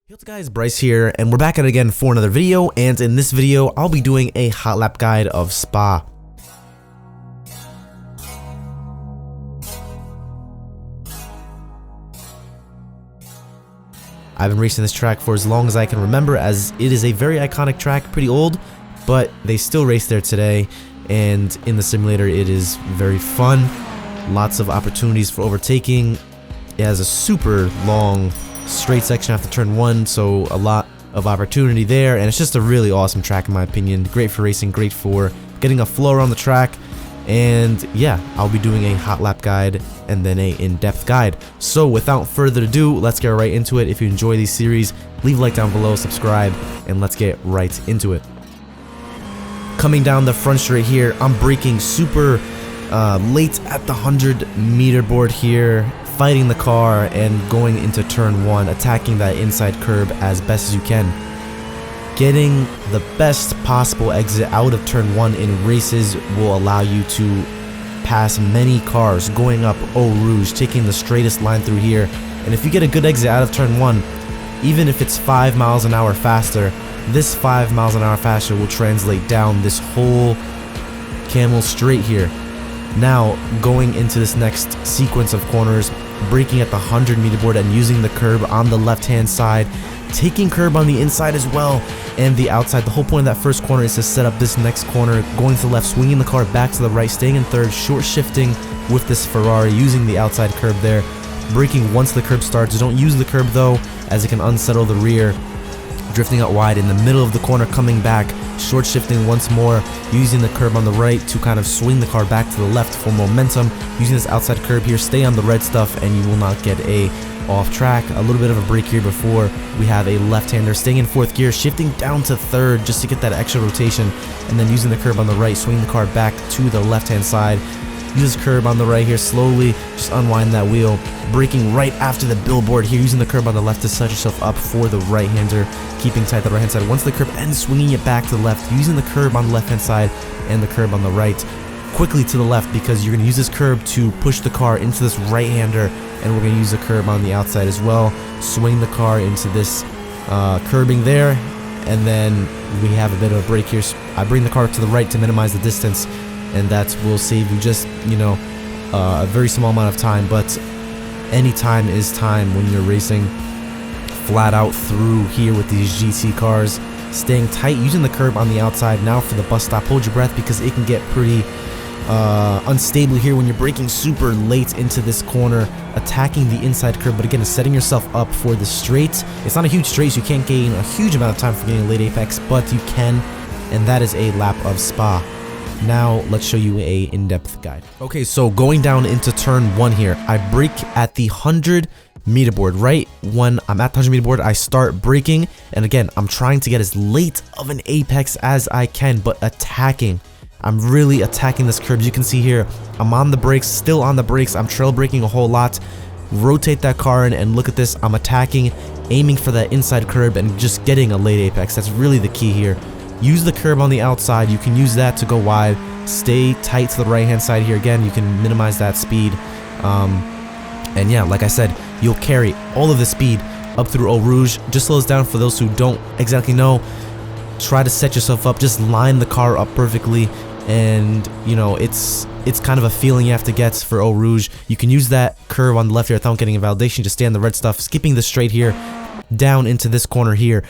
Hey what's up guys, Bryce here, and we're back at it again for another video, and in this video, I'll be doing a hot lap guide of Spa. I've been racing this track for as long as I can remember, as it is a very iconic track, pretty old, but they still race there today, and in the simulator it is very fun, lots of opportunities for overtaking. It has a super long straight section after turn 1, so a lot of opportunity there, and it's just a really awesome track in my opinion. Great for racing, great for getting a flow around the track, and yeah, I'll be doing a hot lap guide and then a in-depth guide. So without further ado, let's get right into it. If you enjoy these series, leave a like down below, subscribe, and let's get right into it. Coming down the front straight here, I'm braking super late at the 100-meter board here, fighting the car and going into turn 1, attacking that inside curb as best as you can. Getting the best possible exit out of turn 1 in races will allow you to pass many cars going up Eau Rouge, taking the straightest line through here. And if you get a good exit out of turn 1, even if it's 5 miles an hour faster, this 5 miles an hour faster will translate down this whole camel straight here. Now, going into this next sequence of corners, braking at the 100-meter board and using the curb on the left-hand side, taking curb on the inside as well, and the outside. The whole point of that first corner is to set up this next corner, going to the left, swinging the car back to the right, staying in third, short shifting with this Ferrari, using the outside curb there, braking once the curb starts. Don't use the curb though, as it can unsettle the rear. Drifting out wide in the middle of the corner, coming back, short shifting once more, using the curb on the right to kind of swing the car back to the left for momentum, using this outside curb here. Stay on the red stuff and you will not get a off track. A little bit of a break here before we have a left-hander, staying in 4th gear, shifting down to 3rd just to get that extra rotation, and then using the curb on the right, swing the car back to the left-hand side. Use this curb on the right here, slowly just unwind that wheel, braking right after the billboard here, using the curb on the left to set yourself up for the right-hander, keeping tight the right-hand side. Once the curb ends, swinging it back to the left, using the curb on the left-hand side and the curb on the right, quickly to the left, because you're going to use this curb to push the car into this right-hander, and we're going to use the curb on the outside as well, swing the car into this curbing there, and then we have a bit of a break here. I bring the car to the right to minimize the distance, and that will save you just, a very small amount of time, but any time is time when you're racing flat out through here with these GT cars. Staying tight, using the curb on the outside. Now for the bus stop, hold your breath because it can get pretty unstable here when you're braking super late into this corner, attacking the inside curb, but again, setting yourself up for the straight. It's not a huge straight, so you can't gain a huge amount of time for getting a late apex, but you can, and that is a lap of Spa. Now let's show you a in-depth guide. Okay, so going down into turn 1 here, I brake at the 100-meter board. Right when I'm at the 100-meter board, I start braking, and again, I'm trying to get as late of an apex as I can, but attacking. I'm really attacking this curb. You can see here, I'm on the brakes, still on the brakes. I'm trail braking a whole lot. Rotate that car in, and look at this. I'm attacking, aiming for that inside curb, and just getting a late apex. That's really the key here. Use the curb on the outside. You can use that to go wide. Stay tight to the right-hand side here. Again, you can minimize that speed. And yeah, like I said, you'll carry all of the speed up through Eau Rouge. Just slows down for those who don't exactly know. Try to set yourself up. Just line the car up perfectly. And, it's kind of a feeling you have to get for Eau Rouge. You can use that curve on the left here without getting a validation. Just stay on the red stuff. Skipping the straight here. Down into this corner here.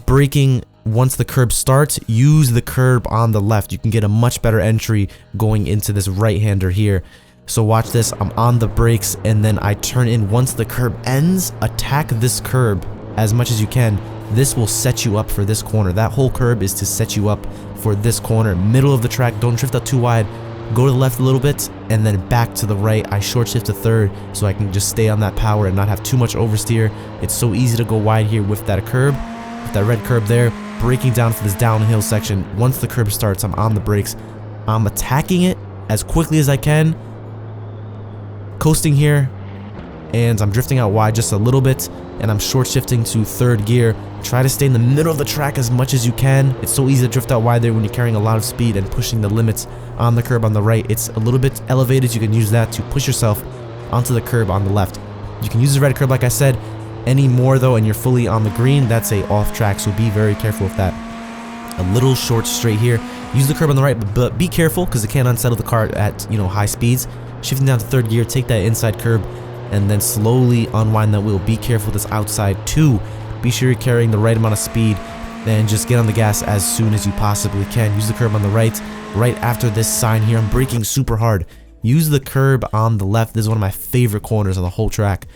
Braking once the curb starts, use the curb on the left. You can get a much better entry going into this right-hander here. So watch this. I'm on the brakes, and then I turn in. Once the curb ends, attack this curb as much as you can. This will set you up for this corner. That whole curb is to set you up for this corner. Middle of the track, don't drift out too wide. Go to the left a little bit, and then back to the right. I short shift to 3rd so I can just stay on that power and not have too much oversteer. It's so easy to go wide here with that curb, with that red curb there. Braking down for this downhill section. Once the curb starts, I'm on the brakes. I'm attacking it as quickly as I can. Coasting here, and I'm drifting out wide just a little bit, and I'm short shifting to 3rd gear. Try to stay in the middle of the track as much as you can. It's so easy to drift out wide there when you're carrying a lot of speed and pushing the limits on the curb on the right. It's a little bit elevated. You can use that to push yourself onto the curb on the left. You can use the red curb like I said. Any more though and you're fully on the green, that's a off track, so be very careful with that. A little short straight here. Use the curb on the right, but be careful because it can unsettle the car at, high speeds. Shifting down to third gear, take that inside curb and then slowly unwind that wheel. Be careful with this outside too. Be sure you're carrying the right amount of speed and just get on the gas as soon as you possibly can. Use the curb on the right. Right after this sign here, I'm braking super hard. Use the curb on the left. This is one of my favorite corners on the whole track.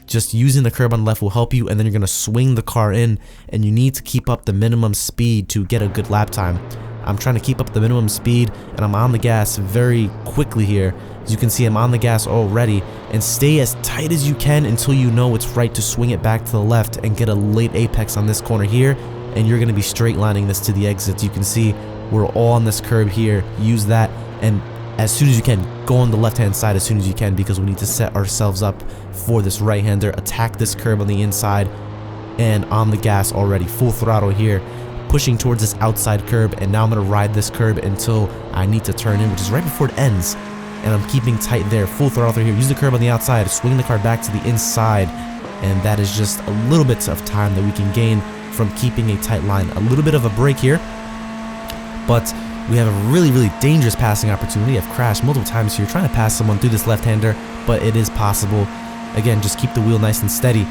Just using the curb on the left will help you, and then you're going to swing the car in, and you need to keep up the minimum speed to get a good lap time. I'm trying to keep up the minimum speed, and I'm on the gas very quickly here. As you can see, I'm on the gas already, and stay as tight as you can until you know it's right to swing it back to the left and get a late apex on this corner here, and you're going to be straight lining this to the exits. You can see we're all on this curb here. Use that, and as soon as you can, go on the left-hand side as soon as you can, because we need to set ourselves up for this right-hander. Attack this curb on the inside and on the gas already. Full throttle here, pushing towards this outside curb, and now I'm going to ride this curb until I need to turn in, which is right before it ends, and I'm keeping tight there. Full throttle through here. Use the curb on the outside, swing the car back to the inside, and that is just a little bit of time that we can gain from keeping a tight line. A little bit of a break here, but we have a really, really dangerous passing opportunity. I've crashed multiple times here trying to pass someone through this left-hander, but it is possible. Again, just keep the wheel nice and steady.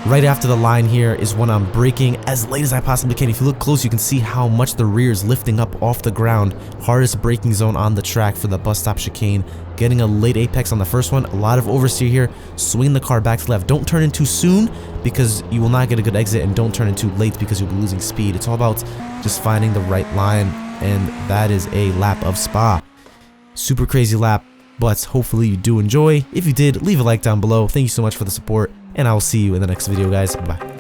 Right after the line here is when I'm braking as late as I possibly can. If you look close, you can see how much the rear is lifting up off the ground. Hardest braking zone on the track for the bus stop chicane. Getting a late apex on the first one. A lot of oversteer here. Swing the car back to left. Don't turn in too soon because you will not get a good exit, and don't turn in too late because you'll be losing speed. It's all about just finding the right line, and that is a lap of Spa. Super crazy lap, but hopefully you do enjoy. If you did, leave a like down below. Thank you so much for the support, and I will see you in the next video, guys. Bye.